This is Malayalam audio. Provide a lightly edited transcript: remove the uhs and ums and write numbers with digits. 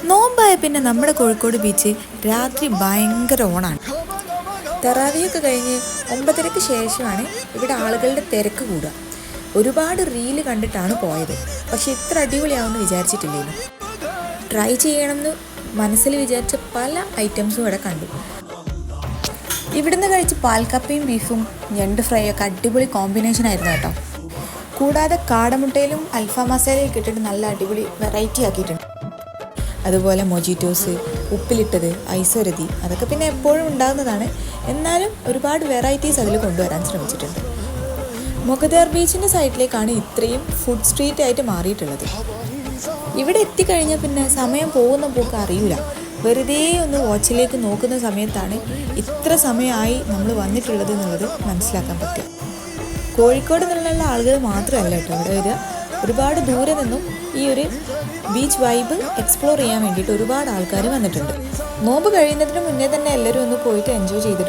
നോമ്പായ പിന്നെ നമ്മുടെ കോഴിക്കോട് ബീച്ച് രാത്രി ഭയങ്കര ഓണാണ്. തറാവിയൊക്കെ കഴിഞ്ഞ് 9:30-ക്ക് ശേഷമാണ് ഇവിടെ ആളുകളുടെ തിരക്ക് കൂടുക. ഒരുപാട് റീല് കണ്ടിട്ടാണ് പോയത്, പക്ഷെ ഇത്ര അടിപൊളിയാവുമെന്ന് വിചാരിച്ചിട്ടില്ലായിരുന്നു. ട്രൈ ചെയ്യണമെന്ന് മനസ്സിൽ വിചാരിച്ച പല ഐറ്റംസും ഇവിടെ കണ്ടു. ഇവിടുന്ന് കഴിച്ച് പാൽക്കപ്പയും ബീഫും ഞണ്ട് ഫ്രൈ ഒക്കെ അടിപൊളി കോമ്പിനേഷൻ ആയിരുന്നു കേട്ടോ. കൂടാതെ കാടമുട്ടയിലും അൽഫാം മസാലയൊക്കെ ഇട്ടിട്ട് നല്ല അടിപൊളി വെറൈറ്റി ആക്കിയിട്ടുണ്ട്. അതുപോലെ മൊജിറ്റോസ്, ഉപ്പിലിട്ടത്, ഐസ്വരതി, അതൊക്കെ പിന്നെ എപ്പോഴും ഉണ്ടാകുന്നതാണ്. എന്നാലും ഒരുപാട് വെറൈറ്റീസ് അതിൽ കൊണ്ടുവരാൻ ശ്രമിച്ചിട്ടുണ്ട്. മൊഗദാർ ബീച്ചിൻ്റെ സൈഡിലേക്കാണ് ഇത്രയും ഫുഡ് സ്ട്രീറ്റ് ആയിട്ട് മാറിയിട്ടുള്ളത്. ഇവിടെ എത്തിക്കഴിഞ്ഞാൽ പിന്നെ സമയം പോകുന്ന പോക്ക് അറിയില്ല. വെറുതെ ഒന്ന് വാച്ചിലേക്ക് നോക്കുന്ന സമയത്താണ് ഇത്ര സമയമായി നമ്മൾ വന്നിട്ടുള്ളത് എന്നുള്ളത് മനസ്സിലാക്കാൻ പറ്റും. കോഴിക്കോട് നിന്നുള്ള ആളുകൾ മാത്രമല്ല കേട്ടോ ഇവിടെ വരിക. ഒരുപാട് ദൂരെ നിന്നും ഈ ഒരു ബീച്ച് വൈബ് എക്സ്പ്ലോർ ചെയ്യാൻ വേണ്ടിയിട്ട് ഒരുപാട് ആൾക്കാർ വന്നിട്ടുണ്ട്. നോമ്പ് കഴിയുന്നതിന് മുന്നേ തന്നെ എല്ലാവരും ഒന്ന് പോയിട്ട് എൻജോയ് ചെയ്തിട്ടുണ്ട്.